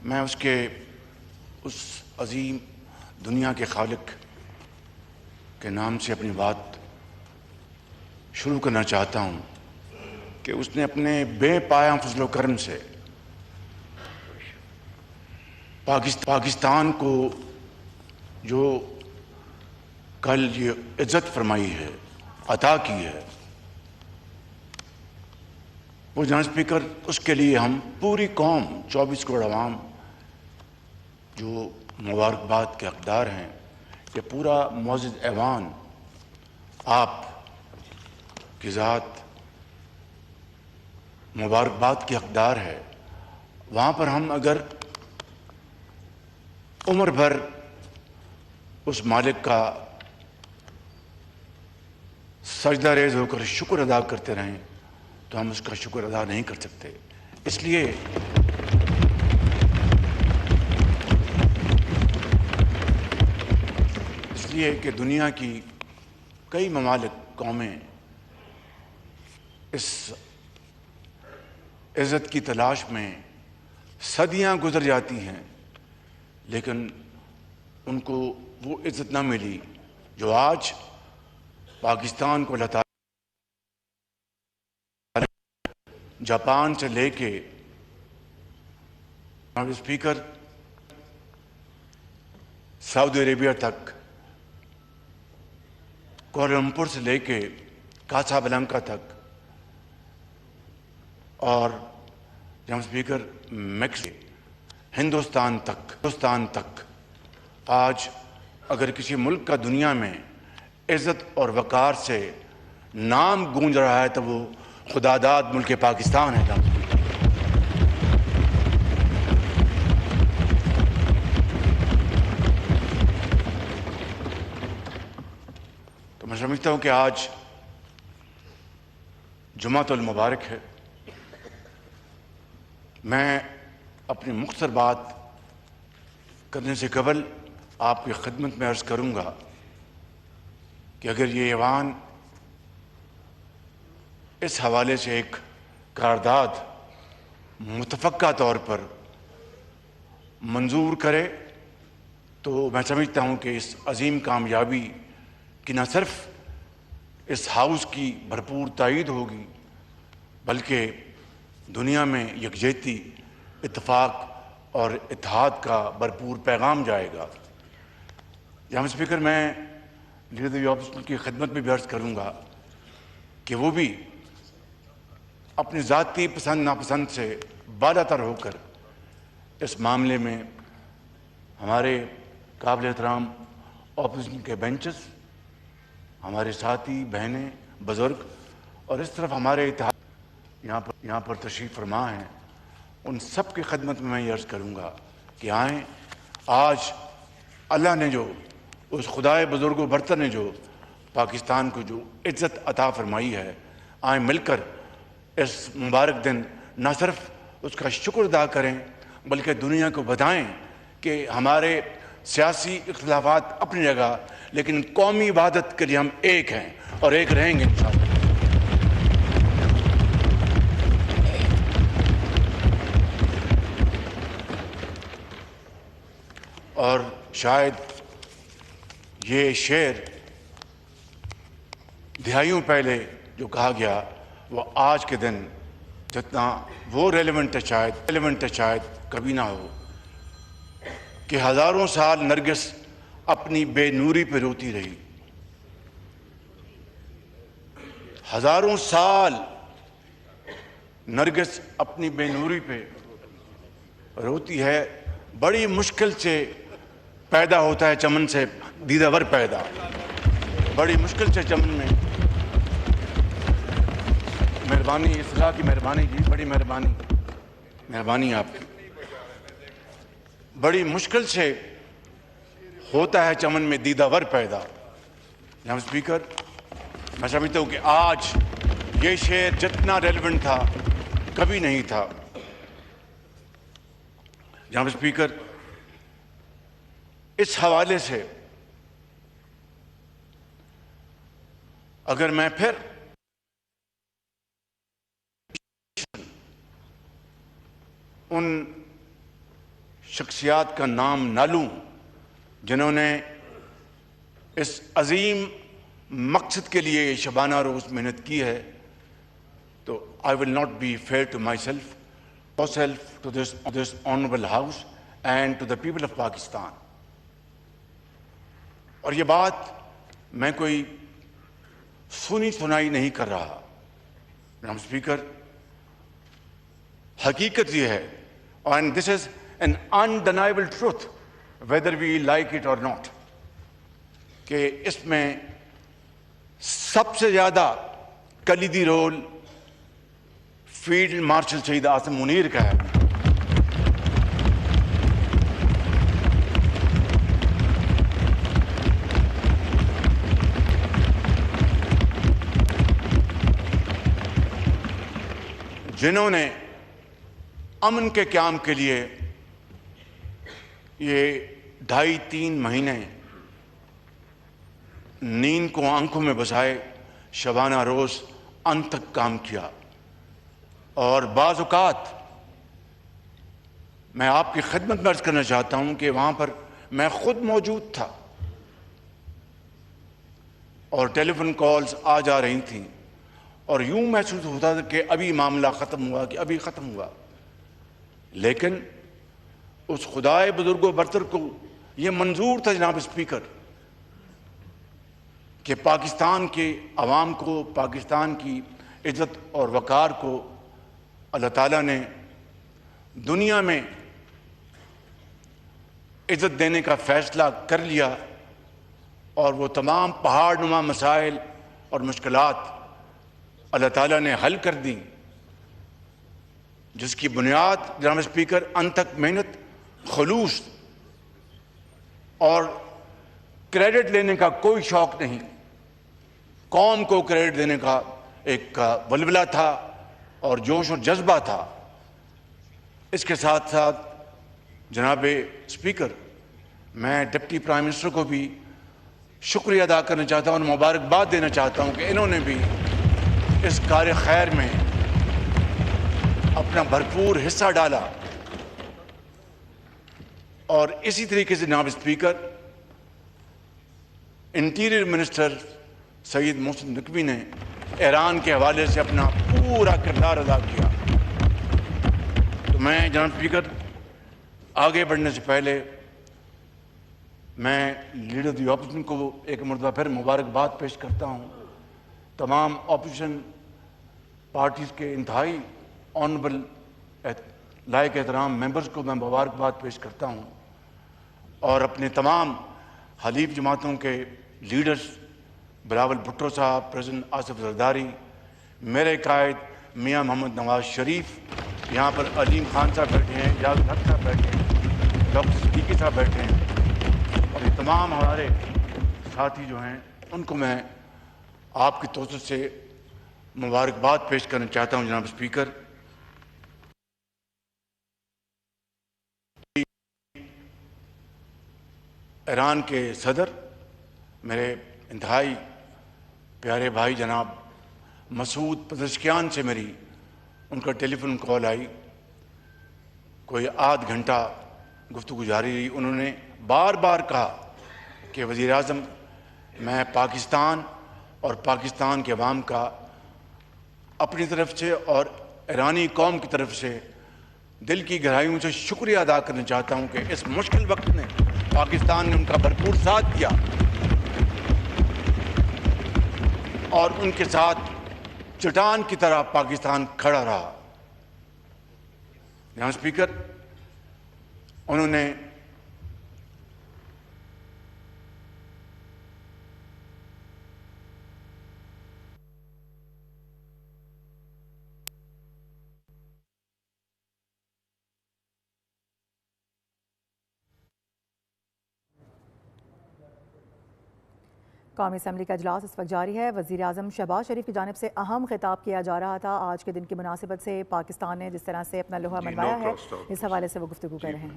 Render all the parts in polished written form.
میں اس عظیم دنیا کے خالق کے نام سے اپنی بات شروع کرنا چاہتا ہوں کہ اس نے اپنے بے پایہ فضل و کرم سے پاکستان کو جو کل یہ عزت فرمائی ہے، عطا کی ہے، وہ جناب اسپیکر اس کے لیے ہم پوری قوم 24 کروڑ عوام جو مبارکباد کے حقدار ہیں، یہ پورا معزز ایوان آپ کی ذات مبارکباد کے حقدار ہے۔ وہاں پر ہم اگر عمر بھر اس مالک کا سجدہ ریز ہو کر شکر ادا کرتے رہیں تو ہم اس کا شکر ادا نہیں کر سکتے۔ اس لیے کہ دنیا کی کئی ممالک، قومیں اس عزت کی تلاش میں صدیاں گزر جاتی ہیں، لیکن ان کو وہ عزت نہ ملی جو آج پاکستان کو اللہ تعالیٰ جاپان سے لے کے اسپیکر سعودی عربیہ تک، کوالالمپور سے لے کے کاسابلانکا تک، اور جناب اسپیکر ہندوستان تک آج اگر کسی ملک کا دنیا میں عزت اور وقار سے نام گونج رہا ہے تو وہ خدا داد ملک پاکستان ہے۔ تو میں سمجھتا ہوں کہ آج جمعۃ المبارک ہے۔ میں اپنی مختصر بات کرنے سے قبل آپ کی خدمت میں عرض کروں گا کہ اگر یہ ایوان اس حوالے سے ایک قرارداد متفقہ طور پر منظور کرے تو میں سمجھتا ہوں کہ اس عظیم کامیابی کی نہ صرف اس ہاؤس کی بھرپور تائید ہوگی بلکہ دنیا میں یکجہتی، اتفاق اور اتحاد کا بھرپور پیغام جائے گا۔ جناب اسپیکر، میں لیڈر دی اپوزیشن کی خدمت میں بھی عرض کروں گا کہ وہ بھی اپنی ذاتی پسند ناپسند سے بالا تر ہو کر اس معاملے میں ہمارے قابل احترام اپوزیشن کے بینچز، ہمارے ساتھی، بہنیں، بزرگ اور اس طرف ہمارے اتحاد یہاں پر تشریف فرما ہیں، ان سب کی خدمت میں یہ عرض کروں گا کہ آئیں، آج اللہ نے جو اس خدائے بزرگ و برتر نے جو پاکستان کو جو عزت عطا فرمائی ہے، آئیں مل کر اس مبارک دن نہ صرف اس کا شکر ادا کریں بلکہ دنیا کو بتائیں کہ ہمارے سیاسی اختلافات اپنی جگہ لیکن قومی وحدت کے لیے ہم ایک ہیں اور ایک رہیں گے انشاءاللہ۔ اور شاید یہ شعر دہائیوں پہلے جو کہا گیا وہ آج کے دن جتنا وہ ریلیونٹ ہے شاید کبھی نہ ہو کہ ہزاروں سال نرگس اپنی بے نوری پہ روتی رہی، ہزاروں سال نرگس اپنی بے نوری پہ روتی ہے، بڑی مشکل سے پیدا ہوتا ہے چمن سے دیدہ ور پیدا، بڑی مشکل سے چمن میں، مہربانی اصلاح کی مہربانی جی، بڑی مہربانی آپ کی، بڑی مشکل سے ہوتا ہے چمن میں دیدہ ور پیدا۔ جناب اسپیکر، میں سمجھتا ہوں کہ آج یہ شعر جتنا ریلیونٹ تھا کبھی نہیں تھا۔ جناب اسپیکر، اس حوالے سے اگر میں پھر ان شخصیات کا نام نہ لوں جنہوں نے اس عظیم مقصد کے لیے شبانہ روز محنت کی ہے، تو I will not be fair to myself, to this honorable house and to the people of Pakistan. اور یہ بات میں کوئی سنی سنائی نہیں کر رہا جناب اسپیکر، حقیقت یہ ہے، and this is an undeniable truth whether we like it or not، کہ اس میں سب سے زیادہ کلیدی رول فیلڈ مارشل شہید عاصم منیر کا ہے۔ جنہوں نے امن کے قیام کے لیے یہ 2.5-3 مہینے نیند کو آنکھوں میں بسائے شبانہ روز انت تک کام کیا، اور بعض اوقات میں آپ کی خدمت میں عرض کرنا چاہتا ہوں کہ وہاں پر میں خود موجود تھا اور ٹیلی فون کالز آ جا رہی تھیں اور یوں محسوس ہوتا تھا کہ ابھی معاملہ ختم ہوا، کہ ابھی ختم ہوا، لیکن اس خدائے بزرگ و برتر کو یہ منظور تھا جناب اسپیکر کہ پاکستان کے عوام کو، پاکستان کی عزت اور وقار کو اللہ تعالیٰ نے دنیا میں عزت دینے کا فیصلہ کر لیا، اور وہ تمام پہاڑ نما مسائل اور مشکلات اللہ تعالیٰ نے حل کر دی، جس کی بنیاد جناب اسپیکر انت تک محنت، خلوص اور کریڈٹ لینے کا کوئی شوق نہیں، قوم کو کریڈٹ دینے کا ایک ولولہ تھا اور جوش اور جذبہ تھا۔ اس کے ساتھ ساتھ جناب اسپیکر، میں ڈپٹی پرائم منسٹر کو بھی شکریہ ادا کرنا چاہتا ہوں اور مبارکباد دینا چاہتا ہوں کہ انہوں نے بھی اس کار خیر میں اپنا بھرپور حصہ ڈالا، اور اسی طریقے سے جناب اسپیکر انٹیریئر منسٹر سید محسن نقوی نے ایران کے حوالے سے اپنا پورا کردار ادا کیا۔ تو میں جناب اسپیکر آگے بڑھنے سے پہلے میں لیڈر دی اپوزیشن کو ایک مرتبہ پھر مبارکباد پیش کرتا ہوں، تمام اپوزیشن پارٹیز کے انتہائی آنریبل لائق احترام ممبرز کو میں مبارکباد پیش کرتا ہوں، اور اپنے تمام حلیف جماعتوں کے لیڈرز بلاول بھٹو صاحب، پریزیڈنٹ آصف زرداری، میرے قائد میاں محمد نواز شریف، یہاں پر علیم خان صاحب بیٹھے ہیں، اجاز الحق صاحب بیٹھے ہیں، ڈاکٹر صدیقی صاحب بیٹھے ہیں، اور یہ تمام ہمارے ساتھی جو ہیں ان کو میں آپ کی توسط سے مبارکباد پیش کرنا چاہتا ہوں جناب اسپیکر۔ ایران کے صدر میرے انتہائی پیارے بھائی جناب مسعود پزشکیان سے میری ان کا ٹیلی فون کال آئی، کوئی آدھ گھنٹہ گفتگو جاری رہی۔ انہوں نے بار بار کہا کہ وزیر اعظم، میں پاکستان اور پاکستان کے عوام کا اپنی طرف سے اور ایرانی قوم کی طرف سے دل کی گہرائیوں سے شکریہ ادا کرنا چاہتا ہوں کہ اس مشکل وقت میں پاکستان نے ان کا بھرپور ساتھ دیا اور ان کے ساتھ چٹان کی طرح پاکستان کھڑا رہا۔ جناب اسپیکر، انہوں نے قومی اسمبلی کا اجلاس اس وقت جاری ہے۔ وزیر اعظم شہباز شریف کی جانب سے اہم خطاب کیا جا رہا تھا۔ آج کے دن کی مناسبت سے پاکستان نے جس طرح سے اپنا لوہا منوایا ہے، اس حوالے سے وہ گفتگو کر رہے ہیں۔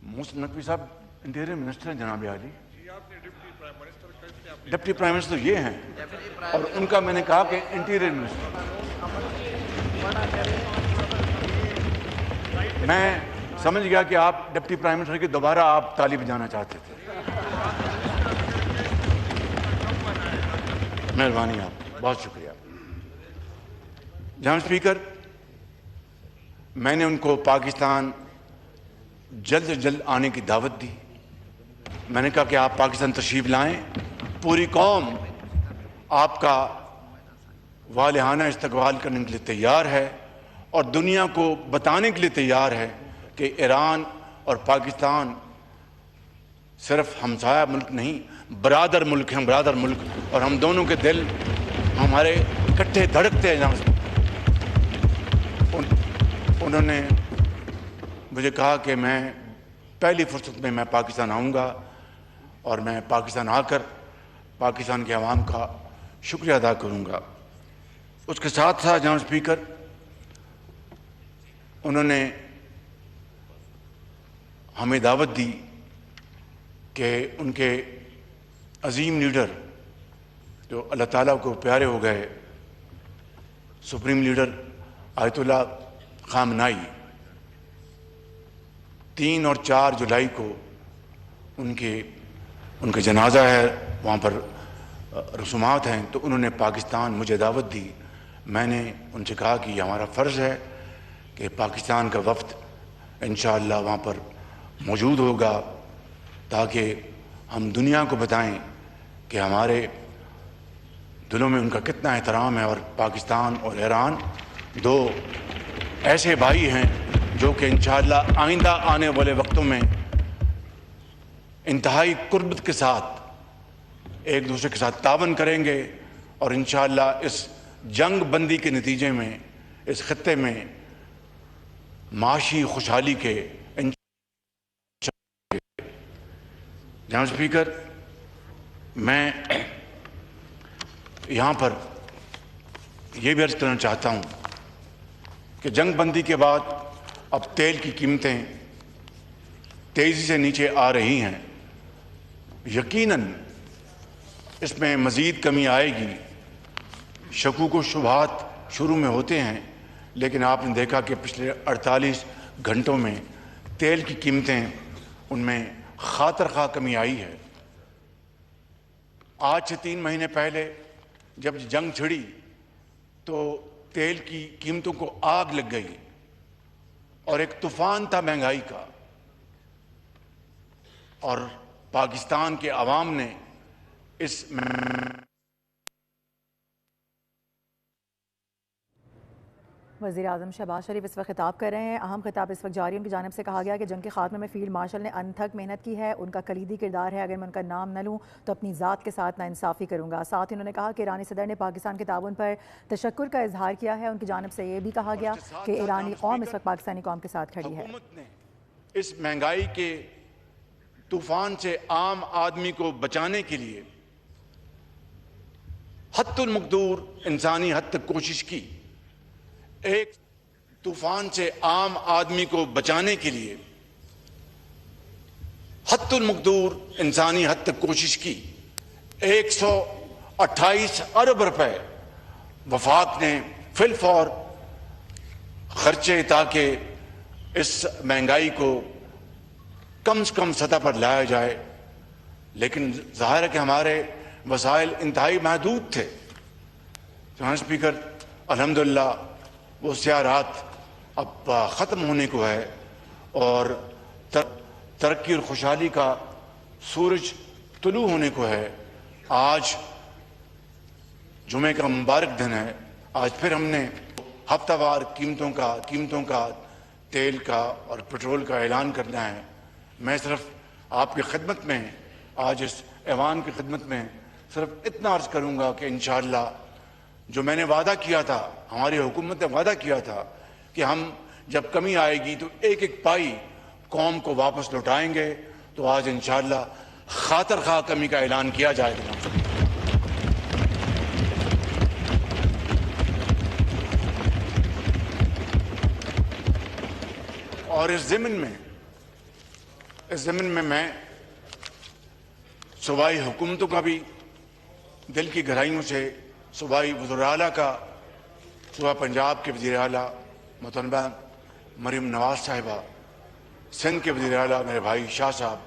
محسن نقوی صاحب انٹیریئر منسٹر ہیں جناب عالی، ڈپٹی پرائم منسٹر یہ ہیں، اور ان کا میں نے کہا کہ انٹیریئر منسٹر۔ میں سمجھ گیا کہ آپ ڈپٹی پرائم منسٹر کے دوبارہ آپ تالی بجانا چاہتے تھے. مہربانی آپ کی، بہت شکریہ. جناب اسپیکر، میں نے ان کو پاکستان جلد سے جلد آنے کی دعوت دی. میں نے کہا کہ آپ پاکستان تشریف لائیں، پوری قوم آپ کا والہانہ استقبال کرنے کے لیے تیار ہے اور دنیا کو بتانے کے لیے تیار ہے کہ ایران اور پاکستان صرف ہمسایہ ملک نہیں، برادر ملک ہیں، برادر ملک. اور ہم دونوں کے دل ہمارے اکٹھے دھڑکتے ہیں. انہوں نے مجھے کہا کہ میں پہلی فرصت میں پاکستان آؤں گا اور میں پاکستان آ کر پاکستان کے عوام کا شکریہ ادا کروں گا. اس کے ساتھ ساتھ جناب اسپیکر، انہوں نے ہمیں دعوت دی کہ ان کے عظیم لیڈر جو اللہ تعالیٰ کو پیارے ہو گئے، سپریم لیڈر آیت اللہ خامنائی، 3 اور 4 جولائی کو ان کے جنازہ ہے، وہاں پر رسومات ہیں. تو انہوں نے پاکستان مجھے دعوت دی. میں نے ان سے کہا کہ یہ ہمارا فرض ہے کہ پاکستان کا وفد انشاءاللہ وہاں پر موجود ہوگا تاکہ ہم دنیا کو بتائیں کہ ہمارے دلوں میں ان کا کتنا احترام ہے. اور پاکستان اور ایران 2 ایسے بھائی ہیں جو کہ انشاءاللہ آئندہ آنے والے وقتوں میں انتہائی قربت کے ساتھ ایک دوسرے کے ساتھ تعاون کریں گے اور انشاءاللہ اس جنگ بندی کے نتیجے میں اس خطے میں معاشی خوشحالی کے. جناب اسپیکر، میں یہاں پر یہ بھی عرض کرنا چاہتا ہوں کہ جنگ بندی کے بعد اب تیل کی قیمتیں تیزی سے نیچے آ رہی ہیں. یقیناً اس میں مزید کمی آئے گی. شکوک و شبہات شروع میں ہوتے ہیں، لیکن آپ نے دیکھا کہ پچھلے 48 گھنٹوں میں تیل کی قیمتیں ان میں خاطر خواہ کمی آئی ہے. آج سے 3 مہینے پہلے جب جنگ چھڑی تو تیل کی قیمتوں کو آگ لگ گئی اور ایک طوفان تھا مہنگائی کا، اور پاکستان کے عوام نے اس وزیر اعظم شہباز شریف اس وقت خطاب کر رہے ہیں. اہم خطاب اس وقت جاری. ان کی جانب سے کہا گیا کہ جنگ کے خاتمے میں فیلڈ مارشل نے انتھک محنت کی ہے، ان کا کلیدی کردار ہے. اگر میں ان کا نام نہ لوں تو اپنی ذات کے ساتھ ناانصافی کروں گا. ساتھ ہی انہوں نے کہا کہ ایرانی صدر نے پاکستان کے تعاون پر تشکر کا اظہار کیا ہے. ان کی جانب سے یہ بھی کہا گیا کہ ایرانی قوم اس وقت پاکستانی قوم کے ساتھ کھڑی ہے. حکومت نے اس مہنگائی کے طوفان سے عام آدمی کو بچانے کے لیے حد المقدور انسانی حد تک کوشش کی. ایک طوفان سے عام آدمی کو بچانے کے لیے حد المقدور انسانی حد تک کوشش کی. 128 ارب روپے وفاق نے فی الفور خرچے تاکہ اس مہنگائی کو کم سے کم سطح پر لایا جائے. لیکن ظاہر ہے کہ ہمارے وسائل انتہائی محدود تھے. جناب اسپیکر، الحمدللہ وہ سیاہ رات اب ختم ہونے کو ہے اور ترقی اور خوشحالی کا سورج طلوع ہونے کو ہے. آج جمعے کا مبارک دن ہے. آج پھر ہم نے ہفتہ وار قیمتوں کا تیل کا اور پٹرول کا اعلان کرنا ہے. میں صرف آپ کی خدمت میں آج اس ایوان کی خدمت میں صرف اتنا عرض کروں گا کہ انشاءاللہ جو میں نے وعدہ کیا تھا، ہماری حکومت نے وعدہ کیا تھا کہ ہم جب کمی آئے گی تو ایک ایک پائی قوم کو واپس لوٹائیں گے، تو آج انشاءاللہ خاطر خواہ کمی کا اعلان کیا جائے گا. اور اس ضمن میں میں صوبائی حکومتوں کا بھی دل کی گہرائیوں سے، صوبائی وزراء اعلیٰ کا، صوبہ پنجاب کے وزیر اعلیٰ محترمہ مریم نواز صاحبہ سندھ کے وزیر اعلیٰ میرے بھائی شاہ صاحب،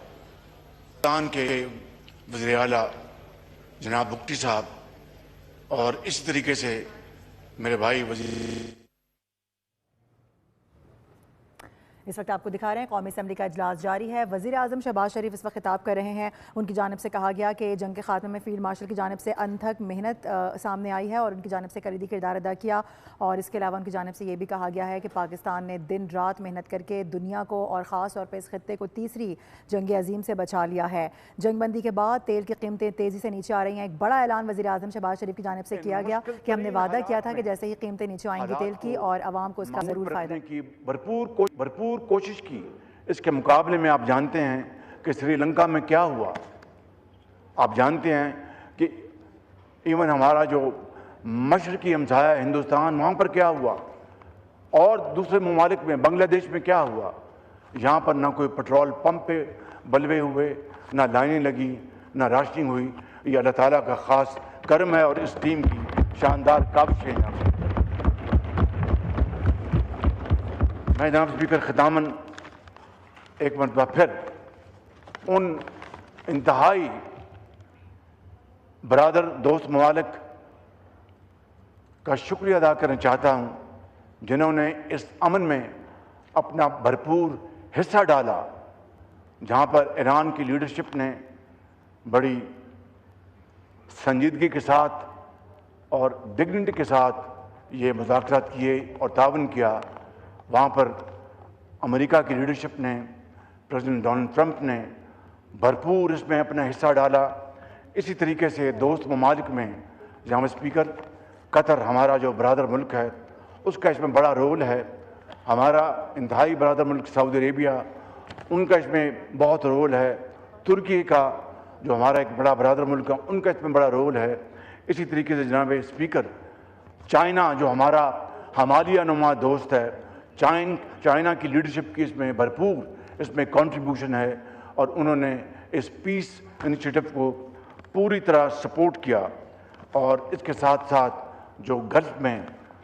پاکستان کے وزیر اعلیٰ جناب بگٹی صاحب، اور اسی طریقے سے میرے بھائی وزیر اس وقت آپ کو دکھا رہے ہیں قومی اسمبلی کا اجلاس جاری ہے۔ وزیر اعظم شہباز شریف اس وقت خطاب کر رہے ہیں۔ ان کی جانب سے کہا گیا کہ جنگ کے خاتمے میں فیلڈ مارشل کی جانب سے انتھک محنت سامنے آئی ہے اور ان کی جانب سے کلیدی کردار ادا کیا، اور اس کے علاوہ ان کی جانب سے یہ بھی کہا گیا ہے کہ پاکستان نے دن رات محنت کر کے دنیا کو اور خاص طور پہ اس خطے کو تیسری جنگ عظیم سے بچا لیا ہے۔ جنگ بندی کے بعد تیل کی قیمتیں تیزی سے نیچے آ رہی ہیں۔ ایک بڑا اعلان وزیر اعظم شہباز شریف کی جانب سے کیا گیا کہ ہم نے وعدہ کیا تھا کہ جیسے ہی قیمتیں نیچے آئیں گی تیل کی اور عوام کو اس کا ضرور فائدہ کی بھرپور کوشش کی۔ اس کے مقابلے میں آپ جانتے ہیں کہ سری لنکا میں کیا ہوا، آپ جانتے ہیں کہ ایون ہمارا جو مشرقی ہمسایہ ہندوستان، وہاں پر کیا ہوا، اور دوسرے ممالک میں بنگلہ دیش میں کیا ہوا۔ یہاں پر نہ کوئی پٹرول پمپ پہ بلوے ہوئے، نہ لائنیں لگی، نہ راشننگ ہوئی۔ یہ اللہ تعالیٰ کا خاص کرم ہے اور اس ٹیم کی شاندار کاوشیں ہیں۔ میں جناب اسپیکر ختاماً ایک مرتبہ پھر ان انتہائی برادر دوست ممالک کا شکریہ ادا کرنا چاہتا ہوں جنہوں نے اس امن میں اپنا بھرپور حصہ ڈالا، جہاں پر ایران کی لیڈرشپ نے بڑی سنجیدگی کے ساتھ اور ڈگنیٹی کے ساتھ یہ مذاکرات کیے اور تعاون کیا، وہاں پر امریکہ کی لیڈرشپ نے، پریزیڈنٹ ڈونلڈ ٹرمپ نے بھرپور اس میں اپنا حصہ ڈالا۔ اسی طریقے سے دوست ممالک میں جہاں اسپیکر قطر ہمارا جو برادر ملک ہے، اس کا اس میں بڑا رول ہے۔ ہمارا انتہائی برادر ملک سعودی عربیہ، ان کا اس میں بہت رول ہے۔ ترکی کا جو ہمارا ایک بڑا برادر ملک ہے، ان کا اس میں بڑا رول ہے۔ اسی طریقے سے جناب اسپیکر چائنا جو ہمارا ہمالیہ نما دوست ہے، چائنا کی لیڈرشپ کی اس میں بھرپور اس میں کنٹریبیوشن ہے، اور انہوں نے اس پیس انیشیٹو کو پوری طرح سپورٹ کیا۔ اور اس کے ساتھ ساتھ جو گلف میں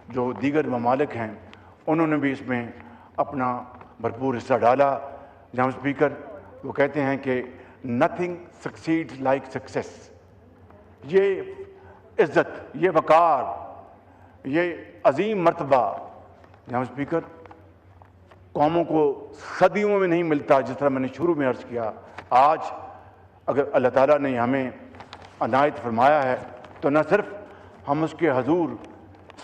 جو دیگر ممالک ہیں، انہوں نے بھی اس میں اپنا بھرپور حصہ ڈالا۔ جہاں اسپیکر وہ کہتے ہیں کہ نتھنگ سکسیڈ لائک سکسیس۔ یہ عزت، یہ وقار، یہ عظیم مرتبہ جہاں اسپیکر قوموں کو صدیوں میں نہیں ملتا، جس طرح میں نے شروع میں عرض کیا۔ آج اگر اللہ تعالیٰ نے ہمیں عنایت فرمایا ہے تو نہ صرف ہم اس کے حضور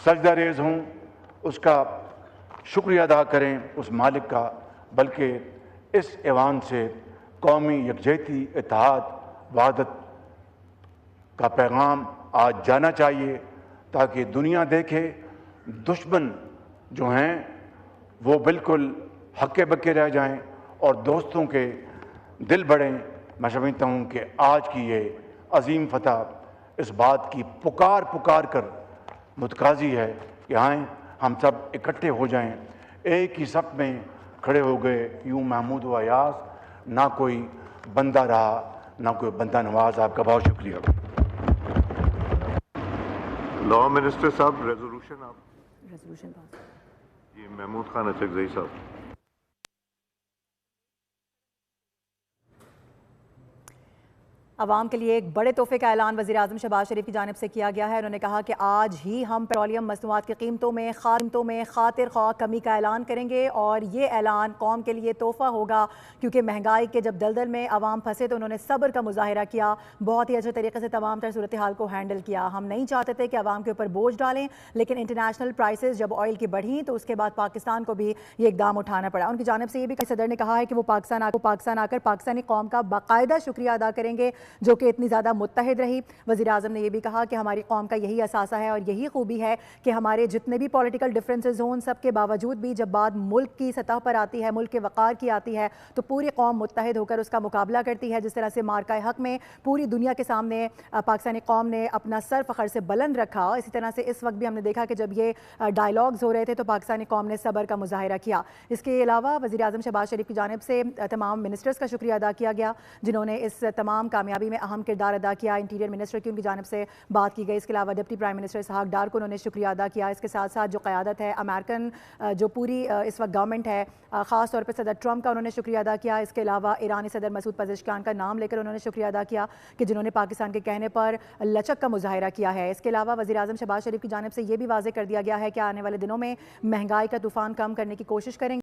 سجدہ ریز ہوں، اس کا شکریہ ادا کریں اس مالک کا، بلکہ اس ایوان سے قومی یکجہتی، اتحاد، وحدت کا پیغام آج جانا چاہیے، تاکہ دنیا دیکھے دشمن جو ہیں وہ بالکل ہکے بکے رہ جائیں اور دوستوں کے دل بڑھیں۔ میں سمجھتا ہوں کہ آج کی یہ عظیم فتح اس بات کی پکار کر متقاضی ہے کہ آئیں ہم سب اکٹھے ہو جائیں، ایک ہی صف میں کھڑے ہو گئے، یوں محمود و ایاز، نہ کوئی بندہ رہا نہ کوئی بندہ نواز۔ آپ کا بہت شکریہ۔ لاء منسٹر صاحب، ریزولوشن پاس۔ جی، محمود خان اچکزئی صاحب۔ عوام کے لیے ایک بڑے تحفے کا اعلان وزیر اعظم شہباز شریف کی جانب سے کیا گیا ہے۔ انہوں نے کہا کہ آج ہی ہم پیٹرولیم مصنوعات کی قیمتوں میں خاطر خواہ کمی کا اعلان کریں گے، اور یہ اعلان قوم کے لیے تحفہ ہوگا، کیونکہ مہنگائی کے جب دلدل میں عوام پھنسے تو انہوں نے صبر کا مظاہرہ کیا، بہت ہی اچھے طریقے سے تمام تر صورتحال کو ہینڈل کیا۔ ہم نہیں چاہتے تھے کہ عوام کے اوپر بوجھ ڈالیں، لیکن انٹرنیشنل پرائسز جب آئل کی بڑھیں تو اس کے بعد پاکستان کو بھی یہ اقدام اٹھانا پڑا۔ ان کی جانب سے یہ بھی صدر نے کہا ہے کہ وہ پاکستان آ کر پاکستانی قوم کا باقاعدہ شکریہ ادا کریں گے جو کہ اتنی زیادہ متحد رہی۔ وزیر اعظم نے یہ بھی کہا کہ ہماری قوم کا یہی اثاثہ ہے اور یہی خوبی ہے کہ ہمارے جتنے بھی پولیٹیکل ڈفرینسز ہوں، ان سب کے باوجود بھی جب بات ملک کی سطح پر آتی ہے، ملک کے وقار کی آتی ہے، تو پوری قوم متحد ہو کر اس کا مقابلہ کرتی ہے۔ جس طرح سے مارکہ حق میں پوری دنیا کے سامنے پاکستانی قوم نے اپنا سر فخر سے بلند رکھا، اسی طرح سے اس وقت بھی ہم نے دیکھا کہ جب یہ ڈائیلاگز ہو رہے تھے تو پاکستانی قوم نے صبر کا مظاہرہ کیا۔ اس کے علاوہ وزیر اعظم شہباز شریف کی جانب سے تمام منسٹرز کا شکریہ ادا کیا گیا جنہوں نے اس تمام کامیابی کامیابی میں اہم کردار ادا کیا. انٹیریئر منسٹر کی ان کی جانب سے بات کی گئی. اس کے علاوہ deputy prime minister Ishaq Dar کو انہوں نے شکریہ ادا کیا. اس کے ساتھ ساتھ جو قیادت ہے امریکن جو پوری اس وقت گورنمنٹ ہے, خاص طور پہ صدر ٹرمپ کا انہوں نے شکریہ ادا کیا. اس کے علاوہ ایرانی صدر مسعود پزشکیان کا نام لے کر انہوں نے شکریہ ادا کیا کہ جنہوں نے پاکستان کے کہنے پر لچک کا مظاہرہ کیا ہے. اس کے علاوہ وزیر اعظم شہباز شریف کی جانب سے یہ بھی واضح کر دیا گیا ہے کہ آنے والے دنوں میں مہنگائی کا طوفان کم کرنے کی کوشش کریں گے.